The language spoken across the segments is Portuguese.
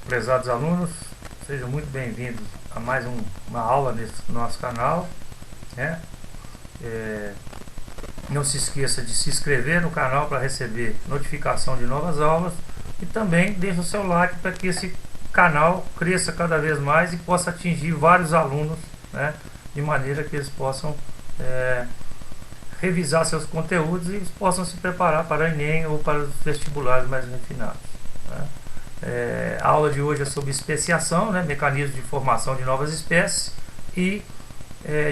Prezados alunos, sejam muito bem-vindos a mais uma aula nesse nosso canal, né? Não se esqueça de se inscrever no canal para receber notificação de novas aulas e também deixe o seu like para que esse canal cresça cada vez mais e possa atingir vários alunos, né? De maneira que eles possam revisar seus conteúdos e possam se preparar para o Enem ou para os vestibulares mais refinados, né? A aula de hoje é sobre especiação, né, mecanismos de formação de novas espécies e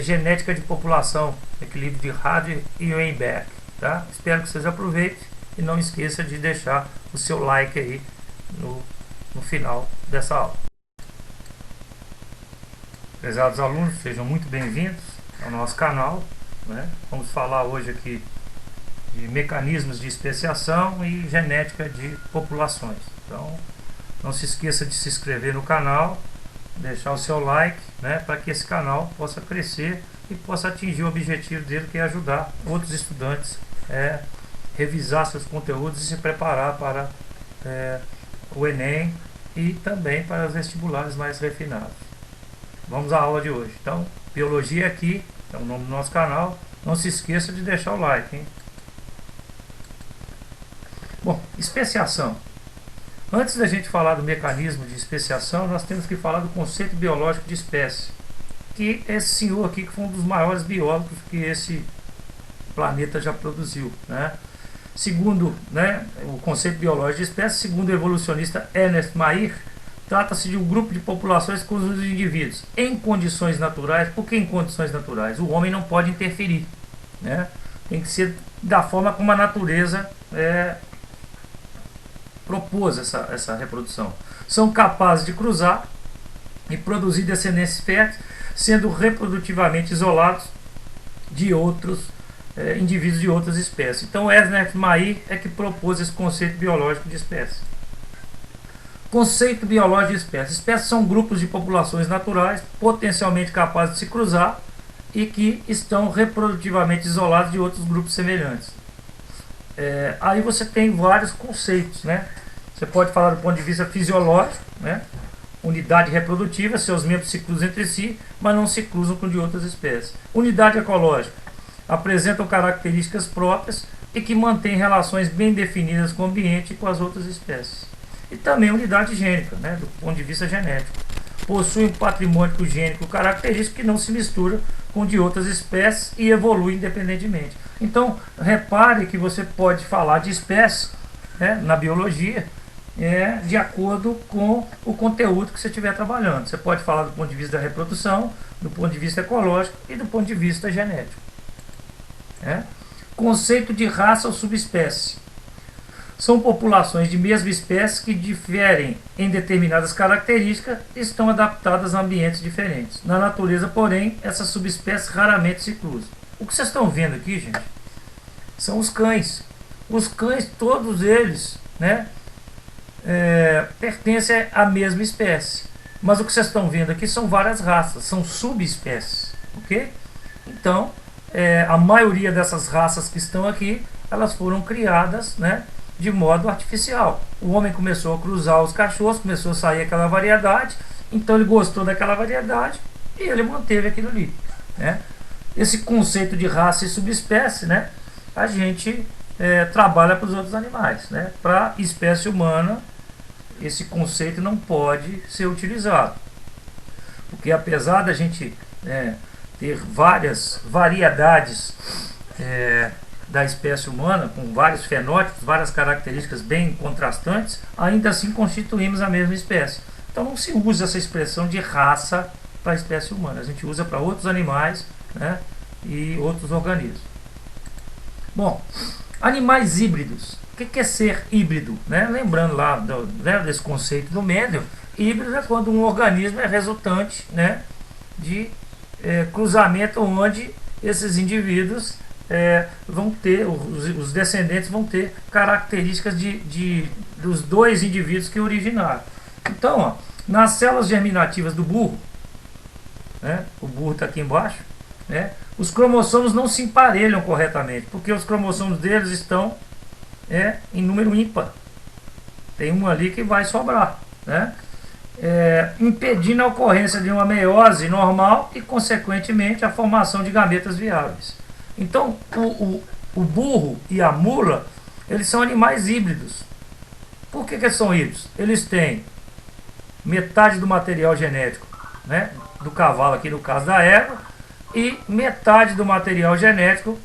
genética de população, equilíbrio de Hardy e Weinberg, tá? Espero que vocês aproveitem e não esqueça de deixar o seu like aí no final dessa aula. Prezados alunos, sejam muito bem-vindos ao nosso canal, né? Vamos falar hoje aqui de mecanismos de especiação e genética de populações. Então, não se esqueça de se inscrever no canal, deixar o seu like, né, para que esse canal possa crescer e possa atingir o objetivo dele, que é ajudar outros estudantes a revisar seus conteúdos e se preparar para o Enem e também para os vestibulares mais refinados. Vamos à aula de hoje. Então, biologia aqui, é o nome do nosso canal. Não se esqueça de deixar o like, hein? Bom, especiação. Antes da gente falar do mecanismo de especiação, nós temos que falar do conceito biológico de espécie, que esse senhor aqui que foi um dos maiores biólogos que esse planeta já produziu, né? Segundo, né, o conceito biológico de espécie, segundo o evolucionista Ernest Mayr, trata-se de um grupo de populações cujos indivíduos, em condições naturais. Por que em condições naturais? O homem não pode interferir, né? Tem que ser da forma como a natureza propôs essa reprodução. São capazes de cruzar e produzir descendentes férteis, sendo reprodutivamente isolados de outros indivíduos de outras espécies. Então, Ernest Mayr é que propôs esse conceito biológico de espécie. Conceito biológico de espécie. Espécies são grupos de populações naturais potencialmente capazes de se cruzar e que estão reprodutivamente isolados de outros grupos semelhantes. Aí você tem vários conceitos, né? Você pode falar do ponto de vista fisiológico, né? Unidade reprodutiva, seus membros se cruzam entre si, mas não se cruzam com de outras espécies. Unidade ecológica, apresentam características próprias e que mantêm relações bem definidas com o ambiente e com as outras espécies. E também unidade gênica, né? Do ponto de vista genético, possui um patrimônio gênico característico que não se mistura com de outras espécies e evolui independentemente. Então, repare que você pode falar de espécies, né, na biologia, de acordo com o conteúdo que você estiver trabalhando. Você pode falar do ponto de vista da reprodução, do ponto de vista ecológico e do ponto de vista genético. Conceito de raça ou subespécie. São populações de mesma espécie que diferem em determinadas características e estão adaptadas a ambientes diferentes. Na natureza, porém, essas subespécies raramente se cruzam. O que vocês estão vendo aqui, gente, são os cães. Os cães, todos eles, né, pertencem à mesma espécie. Mas o que vocês estão vendo aqui são várias raças, são subespécies, ok? Então, a maioria dessas raças que estão aqui, elas foram criadas, né, de modo artificial. O homem começou a cruzar os cachorros, começou a sair aquela variedade, então ele gostou daquela variedade e ele manteve aquilo ali, né? Esse conceito de raça e subespécie, né, a gente trabalha para os outros animais, né? Para a espécie humana, esse conceito não pode ser utilizado, porque apesar da gente ter várias variedades da espécie humana, com vários fenótipos, várias características bem contrastantes, ainda assim constituímos a mesma espécie. Então não se usa essa expressão de raça para a espécie humana, a gente usa para outros animais, né, e outros organismos. Bom, animais híbridos. O que é ser híbrido? Né? Lembrando lá desse conceito do Mendel, híbrido é quando um organismo é resultante, né, de cruzamento onde esses indivíduos vão ter, os descendentes vão ter características dos dois indivíduos que originaram. Então, ó, nas células germinativas do burro, né, o burro está aqui embaixo, né, os cromossomos não se emparelham corretamente, porque os cromossomos deles estão em número ímpar. Tem um ali que vai sobrar, né? impedindo a ocorrência de uma meiose normal e, consequentemente, a formação de gametas viáveis. Então, o burro e a mula, eles são animais híbridos. Por que eles são híbridos? Eles têm metade do material genético, né, do cavalo, aqui no caso da égua, e metade do material genético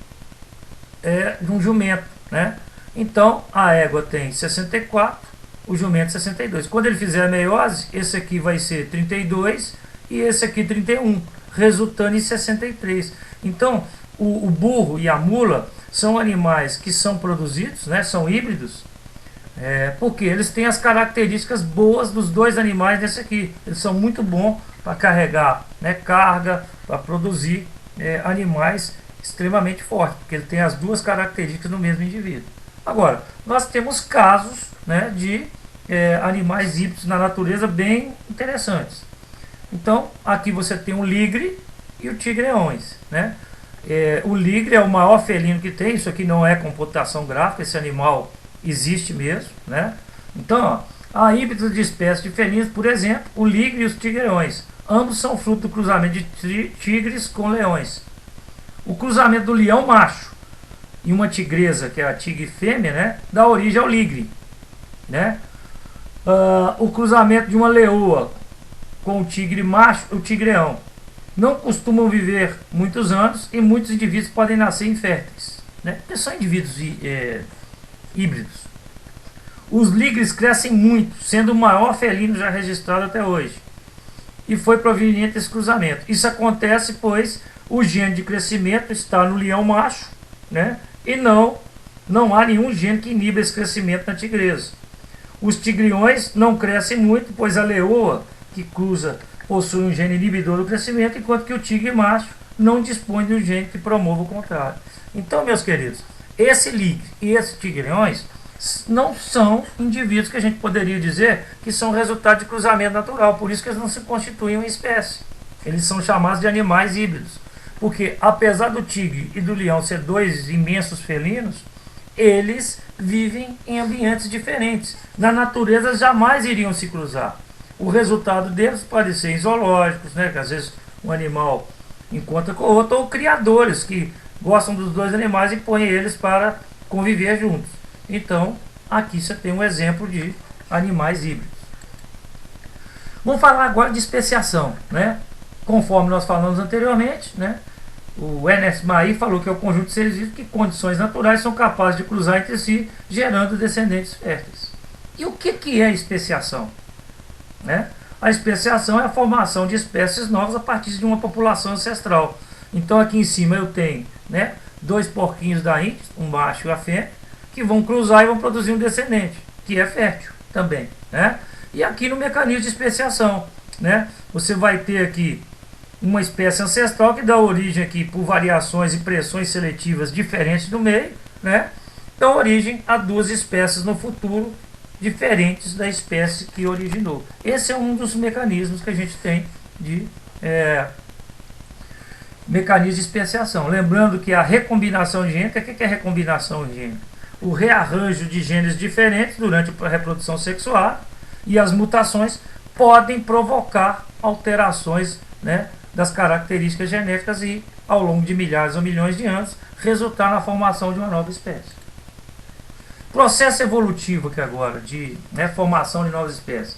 de um jumento, né? Então, a égua tem 64, o jumento 62. Quando ele fizer a meiose, esse aqui vai ser 32 e esse aqui 31, resultando em 63. Então, o burro e a mula são animais que são produzidos, né, são híbridos, porque eles têm as características boas dos dois animais desse aqui. Eles são muito bons para carregar, né, carga, para produzir animais extremamente fortes, porque ele tem as duas características no mesmo indivíduo. Agora, nós temos casos, né, de animais híbridos na natureza bem interessantes. Então, aqui você tem o ligre e o tigre-leões, né? O ligre é o maior felino que tem. Isso aqui não é computação gráfica, esse animal existe mesmo, né? Então, ó, há híbridos de espécies de felinos, por exemplo, o ligre e os tigre-leões. Ambos são fruto do cruzamento de tigres com leões. O cruzamento do leão macho e uma tigresa, que é a tigre fêmea, né, dá origem ao ligre, né? O cruzamento de uma leoa com o tigre macho, o tigre-leão, não costumam viver muitos anos e muitos indivíduos podem nascer inférteis, né? São indivíduos híbridos. Os ligres crescem muito, sendo o maior felino já registrado até hoje, e foi proveniente desse cruzamento. Isso acontece pois o gene de crescimento está no leão macho, né? E não há nenhum gene que iniba esse crescimento na tigresa. Os tigriões não crescem muito, pois a leoa que cruza possui um gene inibidor do crescimento, enquanto que o tigre macho não dispõe de um gene que promova o contrário. Então, meus queridos, esse ligre e esses tigriões não são indivíduos que a gente poderia dizer que são resultado de cruzamento natural, por isso que eles não se constituem uma espécie. Eles são chamados de animais híbridos, porque apesar do tigre e do leão ser dois imensos felinos, eles vivem em ambientes diferentes. Na natureza jamais iriam se cruzar. O resultado deles pode ser em zoológicos, né, que às vezes um animal encontra com o outro, ou criadores que gostam dos dois animais e põem eles para conviver juntos. Então, aqui você tem um exemplo de animais híbridos. Vamos falar agora de especiação, né? Conforme nós falamos anteriormente, né? O Ernest Mayr falou que é o conjunto de seres vivos que, em condições naturais, são capazes de cruzar entre si, gerando descendentes férteis. E o que é especiação? Né? A especiação é a formação de espécies novas a partir de uma população ancestral. Então, aqui em cima eu tenho, né, dois porquinhos da Índia, um macho e a fêmea, que vão cruzar e vão produzir um descendente, que é fértil também, né? E aqui no mecanismo de especiação, né, você vai ter aqui uma espécie ancestral que dá origem aqui por variações e pressões seletivas diferentes do meio, né, dá origem a duas espécies no futuro diferentes da espécie que originou. Esse é um dos mecanismos que a gente tem de mecanismo de especiação. Lembrando que a recombinação gênica, o que é recombinação gênica? O rearranjo de genes diferentes durante a reprodução sexual, e as mutações podem provocar alterações, né, das características genéticas e, ao longo de milhares ou milhões de anos, resultar na formação de uma nova espécie. Processo evolutivo aqui agora, de, né, formação de novas espécies.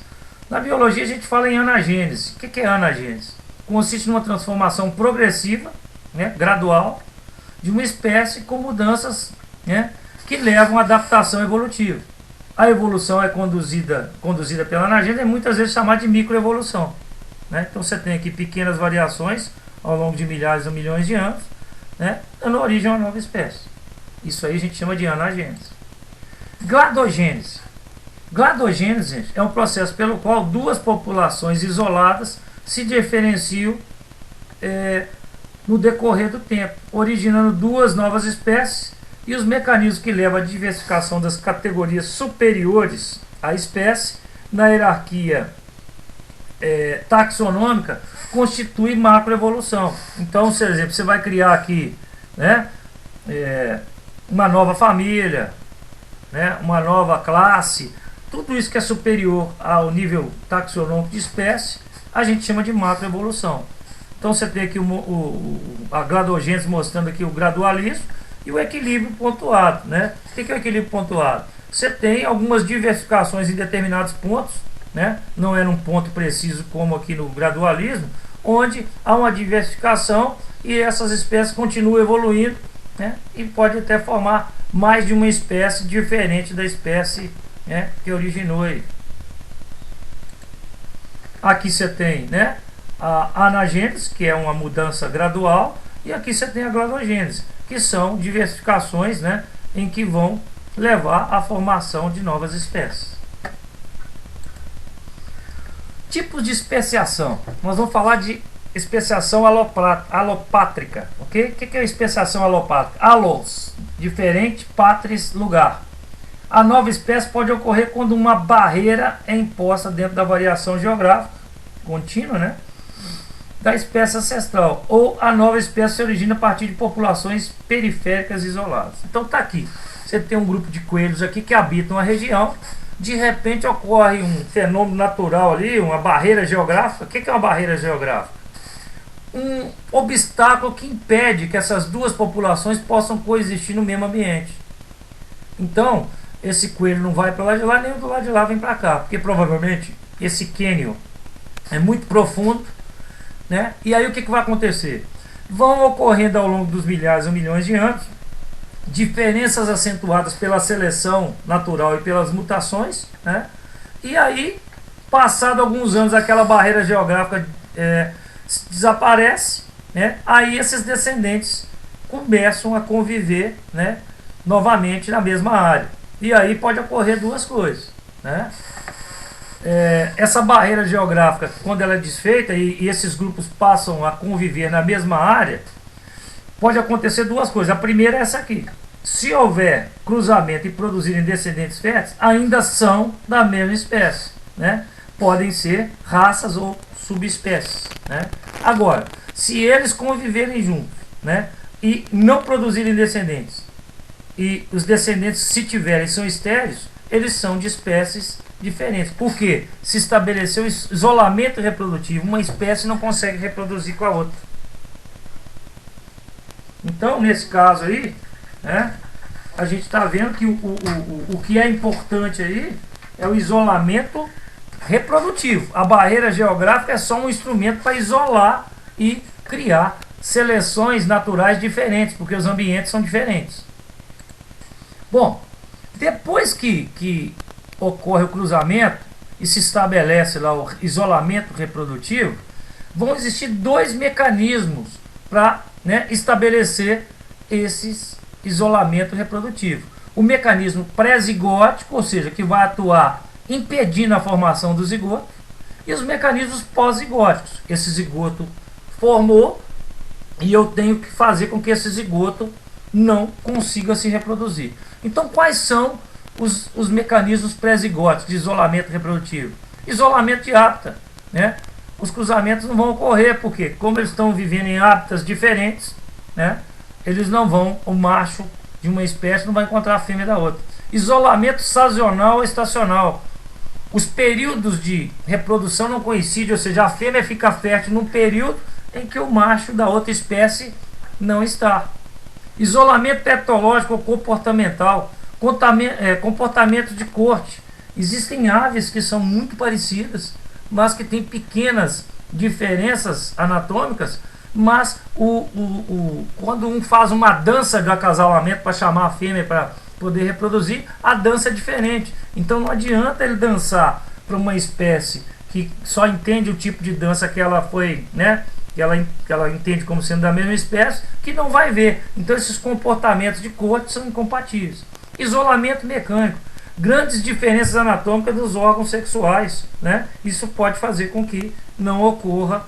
Na biologia a gente fala em anagênese. O que é anagênese? Consiste numa transformação progressiva, né, gradual, de uma espécie com mudanças, né, que levam à adaptação evolutiva. A evolução é conduzida pela anagênese, é muitas vezes chamada de microevolução, né? Então você tem aqui pequenas variações ao longo de milhares ou milhões de anos, né, dando origem a uma nova espécie. Isso aí a gente chama de anagênese. Gladogênese. Gladogênese é um processo pelo qual duas populações isoladas se diferenciam no decorrer do tempo, originando duas novas espécies, e os mecanismos que levam à diversificação das categorias superiores à espécie na hierarquia taxonômica constitui macroevolução. Então, por exemplo, você vai criar aqui, né, uma nova família, né, uma nova classe, tudo isso que é superior ao nível taxonômico de espécie, a gente chama de macroevolução. Então você tem aqui a gladogênese mostrando aqui o gradualismo e o equilíbrio pontuado, né? O que é o equilíbrio pontuado? Você tem algumas diversificações em determinados pontos, né? Não é num ponto preciso como aqui no gradualismo, onde há uma diversificação e essas espécies continuam evoluindo, né? E pode até formar mais de uma espécie diferente da espécie, né, que originou aí. Aqui você tem, né, a anagênese, que é uma mudança gradual, e aqui você tem a gladogênese, que são diversificações, né, em que vão levar à formação de novas espécies. Tipos de especiação. Nós vamos falar de especiação alopátrica, ok? O que é especiação alopátrica? Alos, diferente, patris, lugar. A nova espécie pode ocorrer quando uma barreira é imposta dentro da variação geográfica contínua, né, da espécie ancestral, ou a nova espécie se origina a partir de populações periféricas isoladas. Então tá aqui, você tem um grupo de coelhos aqui que habitam a região, de repente ocorre um fenômeno natural ali, uma barreira geográfica. O que é uma barreira geográfica? Um obstáculo que impede que essas duas populações possam coexistir no mesmo ambiente. Então, esse coelho não vai para lá de lá, nem do lado de lá vem para cá, porque provavelmente esse cânion é muito profundo, né? E aí o que vai acontecer? Vão ocorrendo ao longo dos milhares ou milhões de anos diferenças acentuadas pela seleção natural e pelas mutações, né? E aí, passado alguns anos, aquela barreira geográfica desaparece, né? Aí esses descendentes começam a conviver, né, novamente na mesma área. E aí pode ocorrer duas coisas, né? Essa barreira geográfica, quando ela é desfeita e esses grupos passam a conviver na mesma área, pode acontecer duas coisas. A primeira é essa aqui: se houver cruzamento e produzirem descendentes férteis, ainda são da mesma espécie, né? Podem ser raças ou subespécies, né? Agora, se eles conviverem juntos, né, e não produzirem descendentes, e os descendentes, se tiverem, são estéreis, eles são de espécies diferentes. Por quê? Se estabeleceu isolamento reprodutivo, uma espécie não consegue reproduzir com a outra. Então, nesse caso aí, né, a gente está vendo que o que é importante aí é o isolamento reprodutivo. A barreira geográfica é só um instrumento para isolar e criar seleções naturais diferentes, porque os ambientes são diferentes. Bom, depois que ocorre o cruzamento e se estabelece lá o isolamento reprodutivo, vão existir dois mecanismos para, né, estabelecer esse isolamento reprodutivo. O mecanismo pré-zigótico, ou seja, que vai atuar impedindo a formação do zigoto, e os mecanismos pós-zigóticos. Esse zigoto formou e eu tenho que fazer com que esse zigoto não consiga se reproduzir. Então, quais são os mecanismos pré-zigóticos de isolamento reprodutivo? Isolamento de hábitat, né? Os cruzamentos não vão ocorrer, porque como eles estão vivendo em hábitats diferentes, né, eles não vão, o macho de uma espécie não vai encontrar a fêmea da outra. Isolamento sazonal ou estacional. Os períodos de reprodução não coincidem, ou seja, a fêmea fica fértil num período em que o macho da outra espécie não está. Isolamento etológico ou comportamental, comportamento de corte. Existem aves que são muito parecidas, mas que têm pequenas diferenças anatômicas, mas quando um faz uma dança de acasalamento para chamar a fêmea para poder reproduzir, a dança é diferente. Então não adianta ele dançar para uma espécie que só entende o tipo de dança que ela foi, né, que ela entende como sendo da mesma espécie, que não vai ver. Então esses comportamentos de corte são incompatíveis. Isolamento mecânico. Grandes diferenças anatômicas dos órgãos sexuais, né? Isso pode fazer com que não ocorra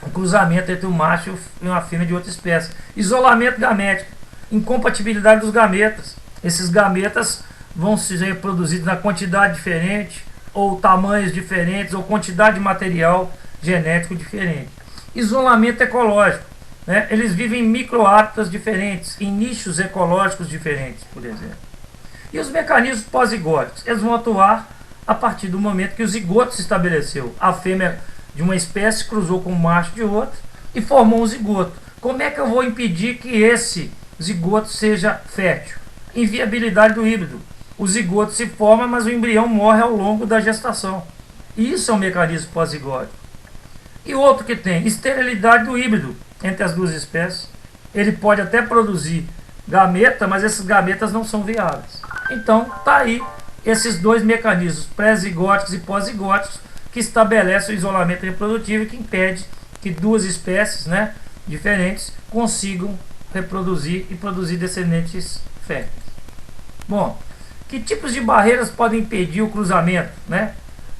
um cruzamento entre um macho e uma fêmea de outra espécie. Isolamento gamético. Incompatibilidade dos gametas. Esses gametas vão ser reproduzidos na quantidade diferente, ou tamanhos diferentes, ou quantidade de material genético diferente. Isolamento ecológico, né? Eles vivem em microhábitats diferentes, em nichos ecológicos diferentes, por exemplo. E os mecanismos pós-zigóticos, eles vão atuar a partir do momento que o zigoto se estabeleceu. A fêmea de uma espécie cruzou com o macho de outra e formou um zigoto. Como é que eu vou impedir que esse zigoto seja fértil? Inviabilidade do híbrido. O zigoto se forma, mas o embrião morre ao longo da gestação. Isso é um mecanismo pós-zigótico. E outro que tem, esterilidade do híbrido entre as duas espécies. Ele pode até produzir gameta, mas esses gametas não são viáveis. Então, tá aí esses dois mecanismos, pré-zigóticos e pós-zigóticos, que estabelecem o isolamento reprodutivo e que impede que duas espécies, né, diferentes consigam reproduzir e produzir descendentes férteis. Bom, que tipos de barreiras podem impedir o cruzamento, né?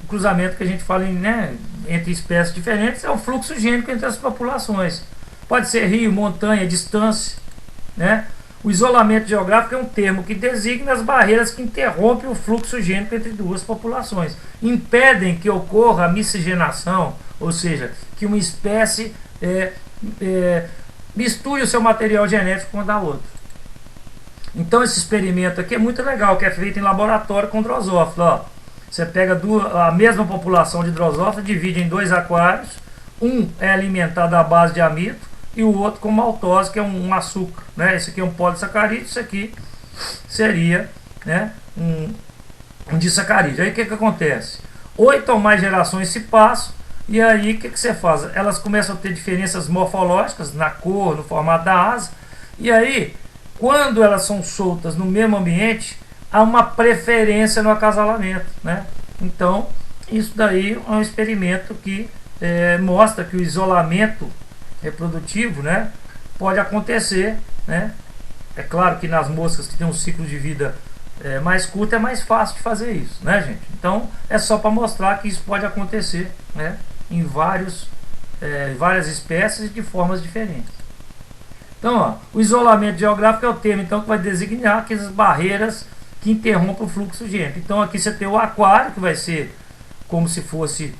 O cruzamento que a gente fala entre espécies diferentes é o fluxo gênico entre as populações. Pode ser rio, montanha, distância, né? O isolamento geográfico é um termo que designa as barreiras que interrompem o fluxo gênico entre duas populações. Impedem que ocorra a miscigenação, ou seja, que uma espécie misture o seu material genético com o da outra. Então esse experimento aqui é muito legal, que é feito em laboratório com drosófilo. Ó. Você pega a mesma população de drosófilo, divide em dois aquários, um é alimentado à base de amido, e o outro com maltose, que é um açúcar, né? Esse aqui é um polissacarídeo, isso aqui seria, né, um disacarídeo. Aí o que acontece? 8 ou mais gerações se passam, e aí o que você faz? Elas começam a ter diferenças morfológicas na cor, no formato da asa, e aí, quando elas são soltas no mesmo ambiente, há uma preferência no acasalamento, né? Então, isso daí é um experimento que mostra que o isolamento reprodutivo, né, pode acontecer, né? É claro que nas moscas que tem um ciclo de vida mais curto é mais fácil de fazer isso, né, gente? Então é só para mostrar que isso pode acontecer, né, em várias espécies e de formas diferentes. Então, ó, o isolamento geográfico é o termo então que vai designar aquelas barreiras que interrompem o fluxo gênico. Então aqui você tem o aquário, que vai ser como se fosse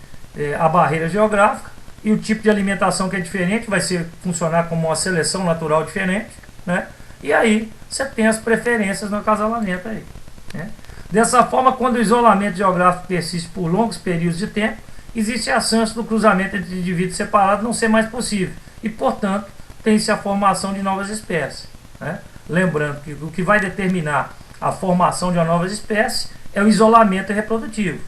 a barreira geográfica. E o tipo de alimentação que é diferente, vai funcionar como uma seleção natural diferente, né? E aí você tem as preferências no acasalamento aí, né? Dessa forma, quando o isolamento geográfico persiste por longos períodos de tempo, existe a chance do cruzamento entre indivíduos separados não ser mais possível e, portanto, tem-se a formação de novas espécies, né? Lembrando que o que vai determinar a formação de uma nova espécie é o isolamento reprodutivo.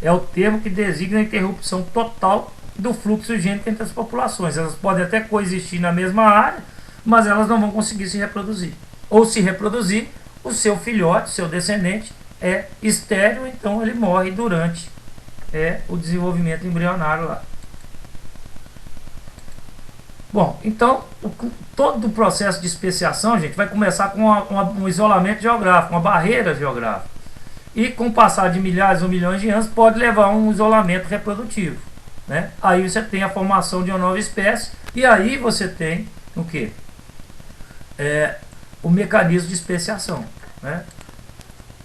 É o termo que designa a interrupção total do fluxo gênico entre as populações. Elas podem até coexistir na mesma área, mas elas não vão conseguir se reproduzir. Ou se reproduzir, o seu filhote, seu descendente, é estéril, então ele morre durante o desenvolvimento embrionário lá. Bom, então todo o processo de especiação, gente, vai começar com um isolamento geográfico, uma barreira geográfica. E com o passar de milhares ou milhões de anos, pode levar a um isolamento reprodutivo, né? Aí você tem a formação de uma nova espécie, e aí você tem o que? O mecanismo de especiação, né?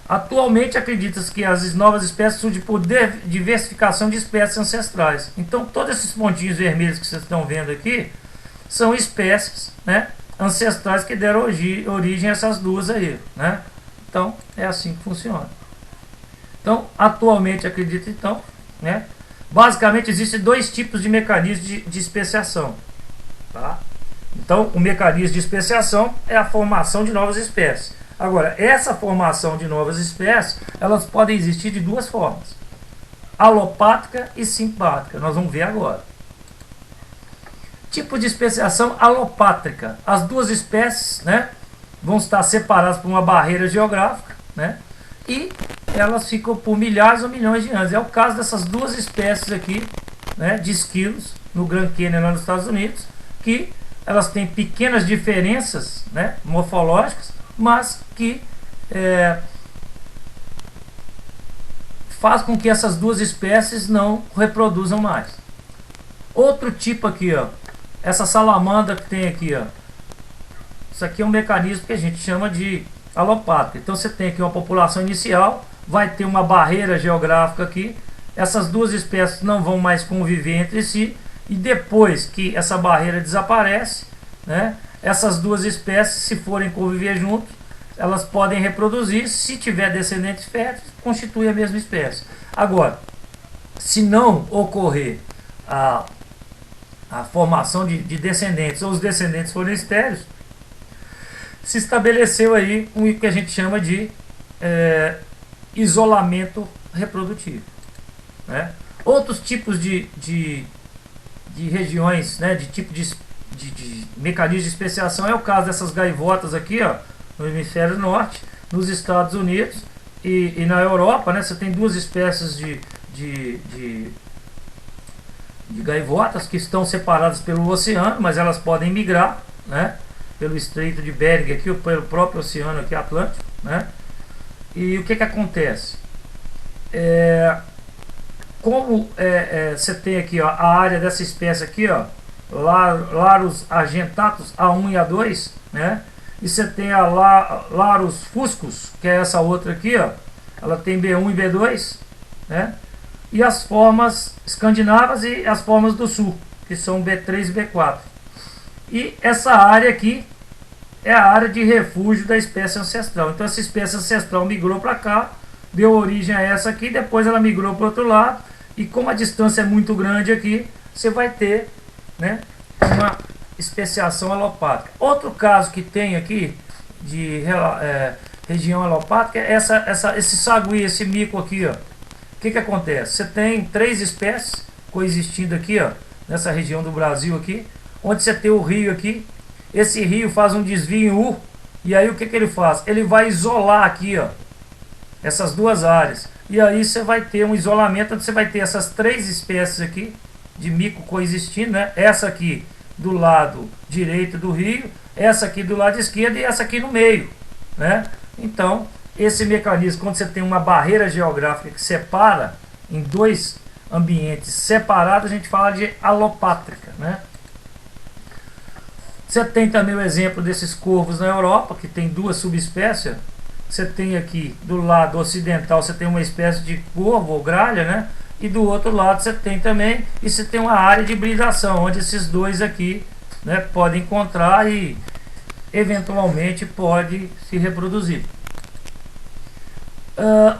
Atualmente acredita-se que as novas espécies surgem por diversificação de espécies ancestrais. Então todos esses pontinhos vermelhos que vocês estão vendo aqui são espécies, né, ancestrais que deram origem a essas duas aí, né? Então é assim que funciona. Então atualmente acredita então, né? Basicamente existem dois tipos de mecanismos de especiação, tá? Então o mecanismo de especiação é a formação de novas espécies. Agora, essa formação de novas espécies, elas podem existir de duas formas: alopátrica e simpátrica. Nós vamos ver agora. Tipo de especiação alopátrica. As duas espécies, né, vão estar separadas por uma barreira geográfica, né, e elas ficam por milhares ou milhões de anos. É o caso dessas duas espécies aqui, né, de esquilos, no Grand Canyon, lá nos Estados Unidos, que elas têm pequenas diferenças, né, morfológicas, mas que faz com que essas duas espécies não reproduzam mais. Outro tipo aqui, ó, essa salamandra que tem aqui, ó, isso aqui é um mecanismo que a gente chama de alopátrica. Então você tem aqui uma população inicial, vai ter uma barreira geográfica aqui, essas duas espécies não vão mais conviver entre si, e depois que essa barreira desaparece, né, essas duas espécies, se forem conviver juntos, elas podem reproduzir, se tiver descendentes férteis, constitui a mesma espécie. Agora, se não ocorrer a formação de descendentes, ou os descendentes forem estéreis, se estabeleceu aí o que a gente chama de isolamento reprodutivo, né? Outros tipos de regiões, né, de tipo de mecanismo de especiação é o caso dessas gaivotas aqui, ó, no hemisfério norte, nos Estados Unidos e na Europa, né? Você tem duas espécies de gaivotas que estão separadas pelo oceano, mas elas podem migrar, né, pelo Estreito de Bering aqui, ou pelo próprio oceano aqui Atlântico, né? E o que acontece? Como você tem aqui, ó, a área dessa espécie aqui, ó, Larus argentatus A1 e A2, né? E você tem a Larus fuscus, que é essa outra aqui, ó, ela tem B1 e B2, né? E as formas escandinavas e as formas do sul, que são B3 e B4. E essa área aqui é a área de refúgio da espécie ancestral. Então essa espécie ancestral migrou para cá, deu origem a essa aqui, depois ela migrou para o outro lado, e como a distância é muito grande aqui, você vai ter, né, uma especiação alopátrica. Outro caso que tem aqui de região alopátrica é esse sagui, esse mico aqui, ó. O que acontece? Você tem 3 espécies coexistindo aqui, ó, nessa região do Brasil aqui, onde você tem o rio aqui. Esse rio faz um desvio em U, e aí o que ele faz? Ele vai isolar aqui, ó, essas duas áreas. E aí você vai ter um isolamento onde você vai ter essas 3 espécies aqui de mico coexistindo, né? Essa aqui do lado direito do rio, essa aqui do lado esquerdo e essa aqui no meio, né? Então, esse mecanismo, quando você tem uma barreira geográfica que separa em 2 ambientes separados, a gente fala de alopátrica, né? Você tem também o exemplo desses corvos na Europa, que tem 2 subespécies. Você tem aqui do lado ocidental, você tem uma espécie de corvo ou gralha, né? E do outro lado você tem também, e você tem uma área de hibridação, onde esses 2 aqui, né, podem encontrar e eventualmente pode se reproduzir.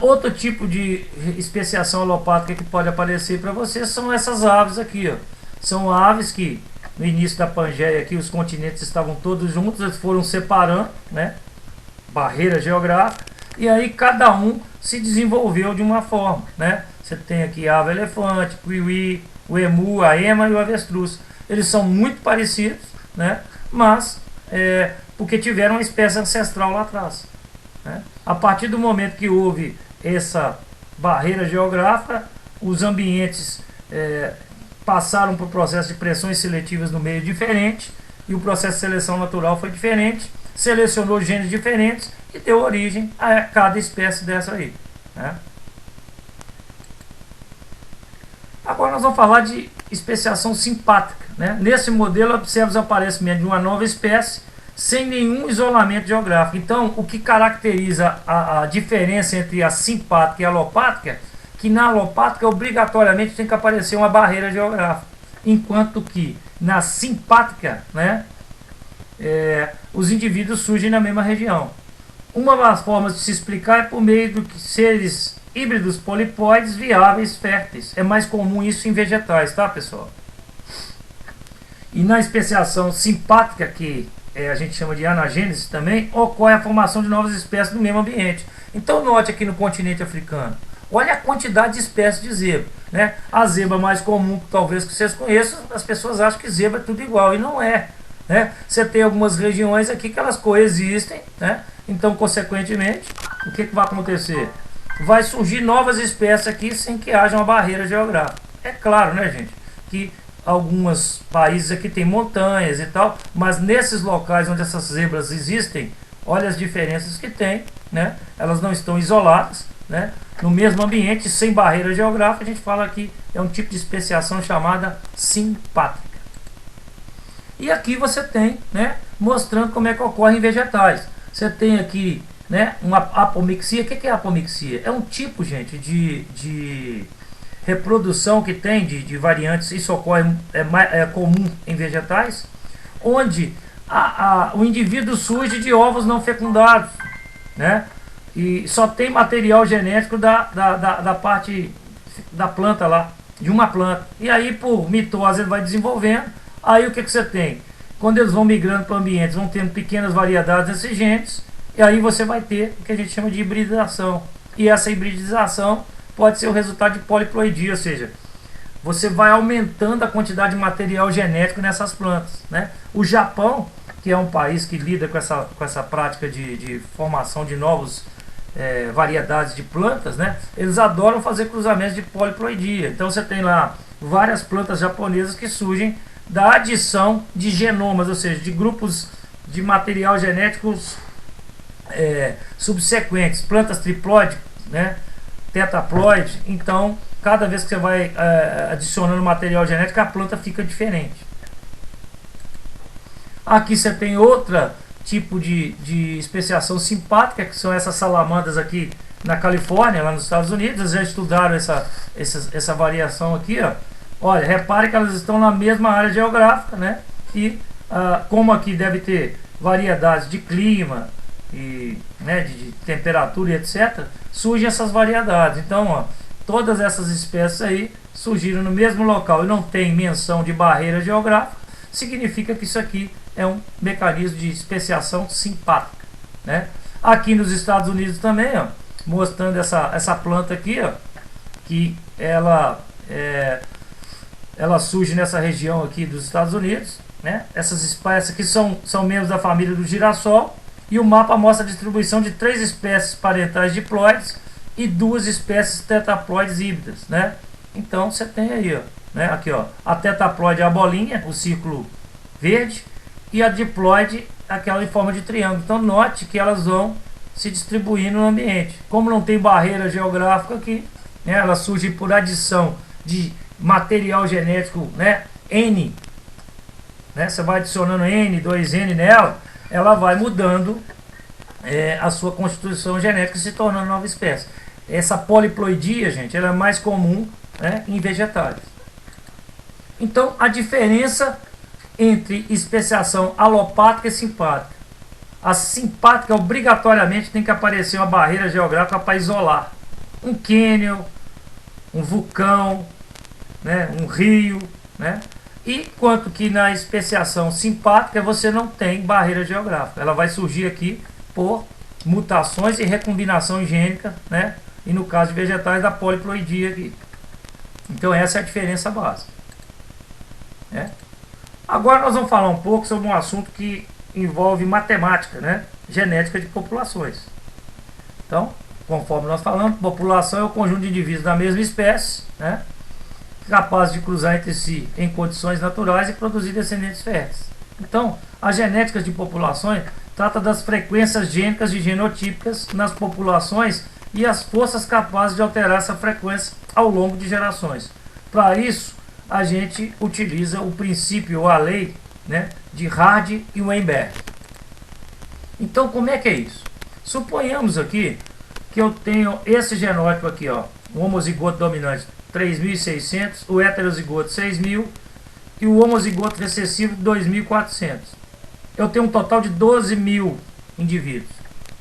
Outro tipo de especiação alopátrica que pode aparecer para você são essas aves aqui, ó. São aves que no início da Pangeia aqui os continentes estavam todos juntos, eles foram separando, né, barreira geográfica, e aí cada um se desenvolveu de uma forma, né? Você tem aqui a ave elefante, o kiwi, o emu, a ema e o avestruz. Eles são muito parecidos, né? Mas porque tiveram uma espécie ancestral lá atrás, né? A partir do momento que houve essa barreira geográfica, os ambientes passaram por processo de pressões seletivas no meio diferente, e o processo de seleção natural foi diferente, selecionou genes diferentes e deu origem a cada espécie dessa aí, né? Agora nós vamos falar de especiação simpátrica, né? Nesse modelo observa o aparecimento de uma nova espécie sem nenhum isolamento geográfico. Então, o que caracteriza a diferença entre a simpátrica e a alopátrica, que na alopátrica obrigatoriamente tem que aparecer uma barreira geográfica, enquanto que na simpátrica, né, os indivíduos surgem na mesma região. Uma das formas de se explicar é por meio de seres híbridos poliploides viáveis férteis. É mais comum isso em vegetais, tá, pessoal? E na especiação simpátrica, que a gente chama de anagênese também, ocorre a formação de novas espécies no mesmo ambiente. Então note aqui no continente africano, olha a quantidade de espécies de zebra, né? A zebra mais comum, talvez que vocês conheçam, as pessoas acham que zebra é tudo igual, e não é, né? Você tem algumas regiões aqui que elas coexistem, né? Então, consequentemente, o que vai acontecer? Vai surgir novas espécies aqui sem que haja uma barreira geográfica. É claro, né, gente, que alguns países aqui tem montanhas e tal, mas nesses locais onde essas zebras existem, olha as diferenças que tem, né? Elas não estão isoladas, né? No mesmo ambiente, sem barreira geográfica. A gente fala que é um tipo de especiação chamada simpátrica. E aqui você tem, né, mostrando como é que ocorre em vegetais. Você tem aqui, né, uma apomixia. O que é apomixia? É um tipo, gente, de reprodução que tem de variantes. Isso ocorre, é comum em vegetais, onde o indivíduo surge de ovos não fecundados. né? E só tem material genético da parte da planta lá, de uma planta. E aí, por mitose, ele vai desenvolvendo. Aí o que você tem? Quando eles vão migrando para ambientes, vão tendo pequenas variedades desses genes, e aí você vai ter o que a gente chama de hibridização. E essa hibridização pode ser o resultado de poliploidia, ou seja, você vai aumentando a quantidade de material genético nessas plantas, né? O Japão, que é um país que lida com essa prática de formação de novos variedades de plantas, né? Eles adoram fazer cruzamentos de poliploidia. Então você tem lá várias plantas japonesas que surgem da adição de genomas, ou seja, de grupos de material genéticos subsequentes, plantas triploide, né? Tetraploide. Então, cada vez que você vai adicionando material genético, a planta fica diferente. Aqui você tem outra tipo de especiação simpática, que são essas salamandras aqui na Califórnia, lá nos Estados Unidos. Eles já estudaram essa variação aqui, ó. Olha, repare que elas estão na mesma área geográfica, né? E como aqui deve ter variedades de clima e, né, de temperatura e etc., surgem essas variedades. Então, ó, todas essas espécies aí surgiram no mesmo local e não tem menção de barreira geográfica, significa que isso aqui é um mecanismo de especiação simpática, né? Aqui nos Estados Unidos também, ó, mostrando essa planta aqui, ó, que ela surge nessa região aqui dos Estados Unidos, né? Essas espécies aqui são membros da família do girassol, e o mapa mostra a distribuição de 3 espécies parentais diploides e 2 espécies tetraploides híbridas, né? Então você tem aí, ó, né? Aqui, ó, a tetraploide é a bolinha, o círculo verde, e a diploide aquela em forma de triângulo. Então note que elas vão se distribuindo no ambiente. Como não tem barreira geográfica aqui, né, elas surgem por adição de material genético, né, N, né, você vai adicionando N, 2N nela, ela vai mudando a sua constituição genética, se tornando nova espécie. Essa poliploidia, gente, ela é mais comum, né, em vegetais. Então, a diferença entre especiação alopática e simpática. A simpática obrigatoriamente tem que aparecer uma barreira geográfica para isolar. Um cânion, um vulcão, né, um rio, né? E quanto que na especiação simpática você não tem barreira geográfica. Ela vai surgir aqui por mutações e recombinação gênica, né? E no caso de vegetais, da poliploidia aqui. Então essa é a diferença básica, né? Agora nós vamos falar um pouco sobre um assunto que envolve matemática, né? Genética de populações. Então, conforme nós falamos, população é o conjunto de indivíduos da mesma espécie, né, capazes de cruzar entre si em condições naturais e produzir descendentes férteis. Então, a genética de populações trata das frequências gênicas e genotípicas nas populações e as forças capazes de alterar essa frequência ao longo de gerações. Para isso, a gente utiliza o princípio ou a lei, né, de Hardy e Weinberg. Então, como é que é isso? Suponhamos aqui que eu tenho esse genótipo aqui, ó, o homozigoto dominante 3.600, o heterozigoto 6.000 e o homozigoto recessivo 2.400. Eu tenho um total de 12.000 indivíduos.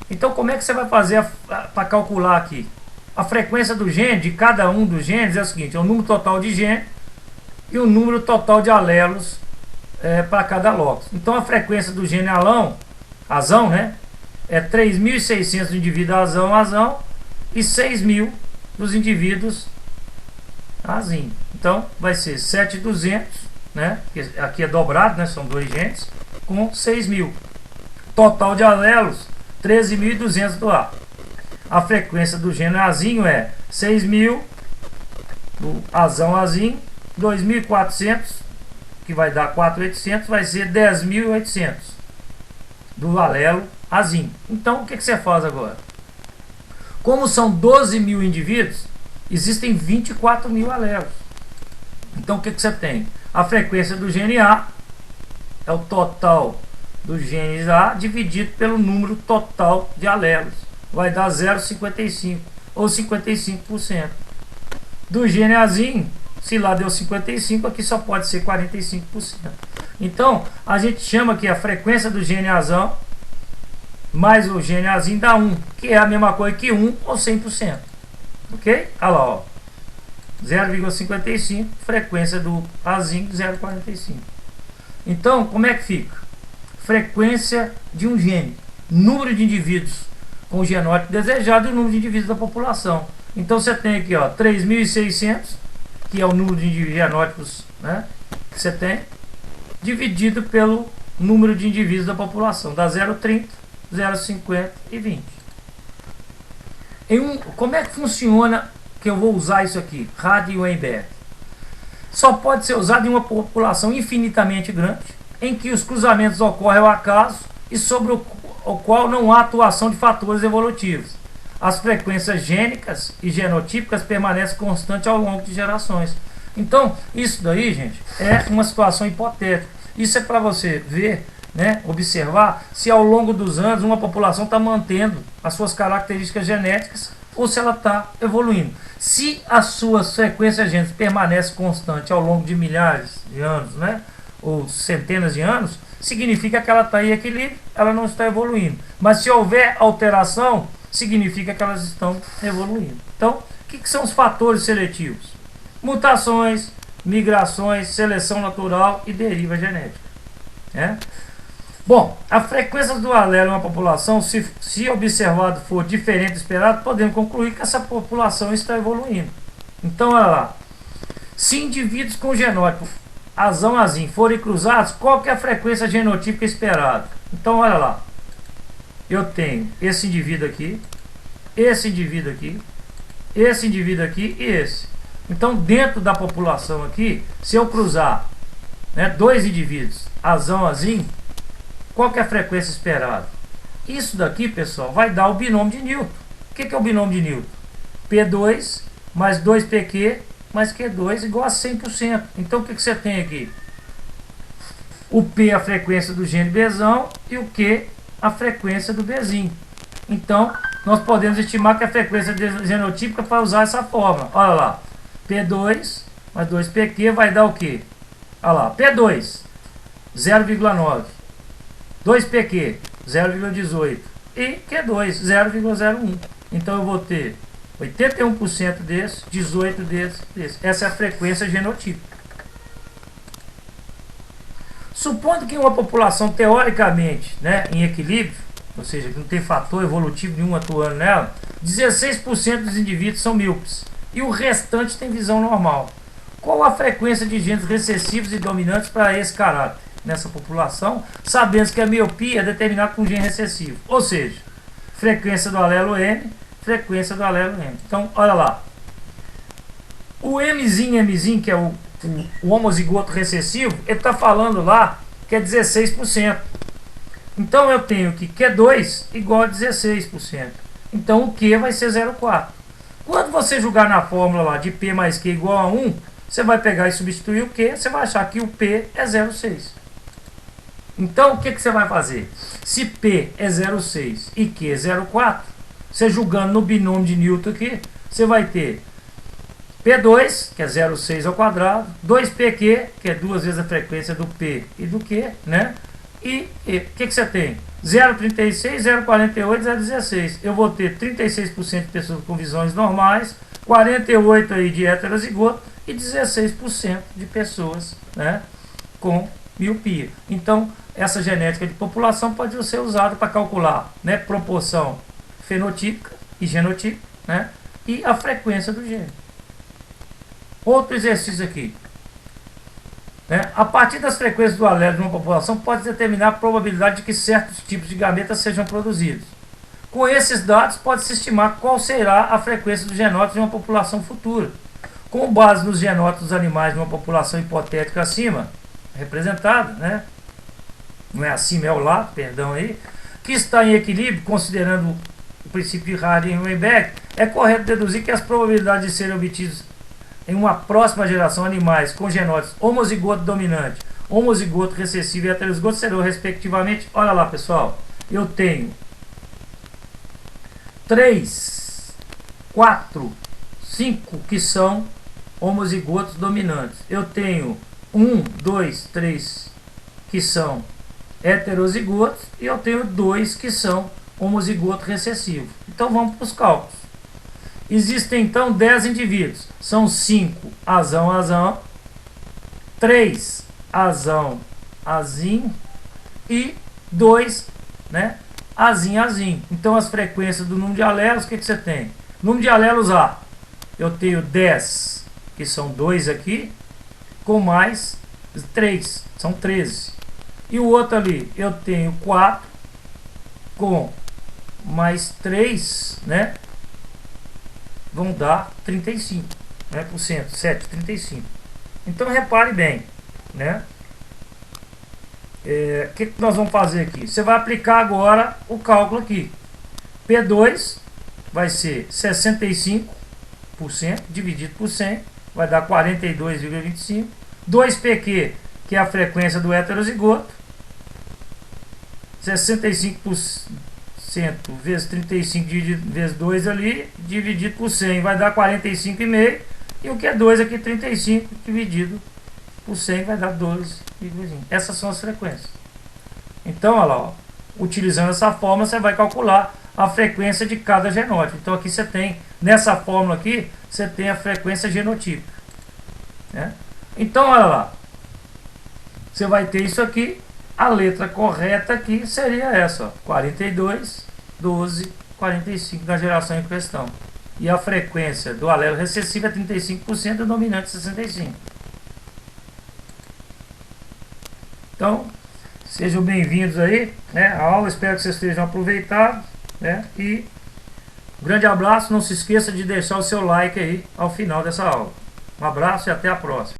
Então, como é que você vai fazer para calcular aqui? A frequência do gene, de cada um dos genes, é o seguinte: é o número total de genes e o número total de alelos para cada locus. Então a frequência do gene azão, né, é 3.600 do indivíduo azão e 6.000 dos indivíduos azinho. Então vai ser 7.200, né, aqui é dobrado, né, são 2 genes, com 6.000. Total de alelos 13.200 do A. A frequência do gene azinho é 6.000 do azinho, 2.400, que vai dar 4.800, vai ser 10.800 do alelo azinho. Então, o que você faz agora? Como são 12.000 indivíduos, existem 24.000 alelos. Então, o que você tem? A frequência do gene A é o total dos genes A dividido pelo número total de alelos. Vai dar 0,55 ou 55%. Do gene Azinho, se lá deu 55, aqui só pode ser 45%. Então, a gente chama aqui a frequência do gene azão, mais o gene Azinho dá 1, que é a mesma coisa que 1 ou 100%. Ok? Olha lá, ó. 0,55, frequência do Azinho 0,45. Então, como é que fica? Frequência de um gene, número de indivíduos com o genótipo desejado e o número de indivíduos da população. Então você tem aqui, ó, 3.600, que é o número de genótipos, né, que você tem, dividido pelo número de indivíduos da população, dá 0,30, 0,50 e 20. Como é que funciona que eu vou usar isso aqui? Hardy-Weinberg. Só pode ser usado em uma população infinitamente grande, em que os cruzamentos ocorrem ao acaso e sobre o qual não há atuação de fatores evolutivos. As frequências gênicas e genotípicas permanecem constantes ao longo de gerações. Então, isso daí, gente, é uma situação hipotética. Isso é para você ver, né, observar se ao longo dos anos uma população está mantendo as suas características genéticas ou se ela está evoluindo. Se as suas frequências gênicas permanecem constantes ao longo de milhares de anos, né, ou centenas de anos, significa que ela está em equilíbrio, ela não está evoluindo. Mas se houver alteração, significa que elas estão evoluindo. Então, o que são os fatores seletivos? Mutações, migrações, seleção natural e deriva genética. Né? Bom, a frequência do alelo em uma população, se observado for diferente do esperado, podemos concluir que essa população está evoluindo. Então, olha lá. Se indivíduos com genótipo Azão-Azim forem cruzados, qual que é a frequência genotípica esperada? Então, olha lá. Eu tenho esse indivíduo aqui, esse indivíduo aqui, esse indivíduo aqui e esse. Então, dentro da população aqui, se eu cruzar, né, dois indivíduos, Azão-Azim, qual que é a frequência esperada? Isso daqui, pessoal, vai dar o binômio de Newton. O que é o binômio de Newton? P2 mais 2PQ mais Q2 igual a 100%. Então, o que você tem aqui? O P, a frequência do gene Bzão, e o Q, a frequência do Bzinho. Então, nós podemos estimar que a frequência genotípica para usar essa fórmula. Olha lá, P2 mais 2PQ vai dar o quê? Olha lá, P2, 0,9. 2PQ, 0,18. E Q2, 0,01. Então, eu vou ter 81% desse, 18% desse. Essa é a frequência genotípica. Supondo que uma população teoricamente, né, em equilíbrio, ou seja, que não tem fator evolutivo nenhum atuando nela, 16% dos indivíduos são míopes e o restante tem visão normal. Qual a frequência de genes recessivos e dominantes para esse caráter nessa população, sabendo que a miopia é determinada por um gene recessivo? Ou seja, frequência do alelo M, frequência do alelo M. Então, olha lá. O Mzinho, que é o homozigoto recessivo, ele está falando lá que é 16%. Então eu tenho que Q2 igual a 16%. Então o Q vai ser 0,4. Quando você jogar na fórmula lá de P mais Q igual a 1, você vai pegar e substituir o Q, você vai achar que o P é 0,6. Então o que você vai fazer? Se P é 0,6 e Q é 0,4, você jogando no binômio de Newton aqui, você vai ter P2, que é 0,6 ao quadrado, 2PQ, que é duas vezes a frequência do P e do Q, né? E o que você tem? 0,36, 0,48, 0,16. Eu vou ter 36% de pessoas com visões normais, 48% aí de heterozigoto e 16% de pessoas, né, com miopia. Então, essa genética de população pode ser usada para calcular, né, proporção fenotípica e genotípica, né, e a frequência do gene. Outro exercício aqui. Né? A partir das frequências do alelo de uma população, pode determinar a probabilidade de que certos tipos de gametas sejam produzidos. Com esses dados, pode-se estimar qual será a frequência dos genótipos de uma população futura. Com base nos genótipos dos animais de uma população hipotética acima, representada, né? Não é acima, é ao lado, perdão aí, que está em equilíbrio, considerando o princípio de Hardy-Weinberg, é correto deduzir que as probabilidades de serem obtidos em uma próxima geração animais com genótipos homozigoto dominante, homozigoto recessivo e heterozigoto serão respectivamente, olha lá pessoal, eu tenho 3, 4, 5 que são homozigotos dominantes, eu tenho 1, 2, 3 que são heterozigotos e eu tenho 2 que são homozigoto recessivo. Então vamos para os cálculos. Existem então 10 indivíduos. São 5 azão, azão, 3 azão, azinho e 2, né, azinho, azinho. Então as frequências do número de alelos, o que você tem? Número de alelos A, eu tenho 10, que são 2 aqui, com mais 3, são 13. E o outro ali, eu tenho 4, com mais 3, né, vão dar 35, né, por cento, 7, 35. Então repare bem, né? O que nós vamos fazer aqui? Você vai aplicar agora o cálculo aqui. P2 vai ser 65% dividido por 100, vai dar 42,25. 2PQ, que é a frequência do heterozigoto, 65% vezes 35 vezes 2 ali, dividido por 100, vai dar 45,5. E o que é 2 aqui, 35 dividido por 100 vai dar 12,5. Essas são as frequências. Então, olha lá, ó, utilizando essa fórmula, você vai calcular a frequência de cada genótipo. Então, aqui você tem, nessa fórmula aqui, você tem a frequência genotípica, né? Então, olha lá, você vai ter isso aqui. A letra correta aqui seria essa, ó, 42, 12, 45 da geração em questão. E a frequência do alelo recessivo é 35% e o dominante 65%. Então, sejam bem-vindos aí, né, à aula. Espero que vocês estejam aproveitando, né, e um grande abraço. Não se esqueça de deixar o seu like aí ao final dessa aula. Um abraço e até a próxima.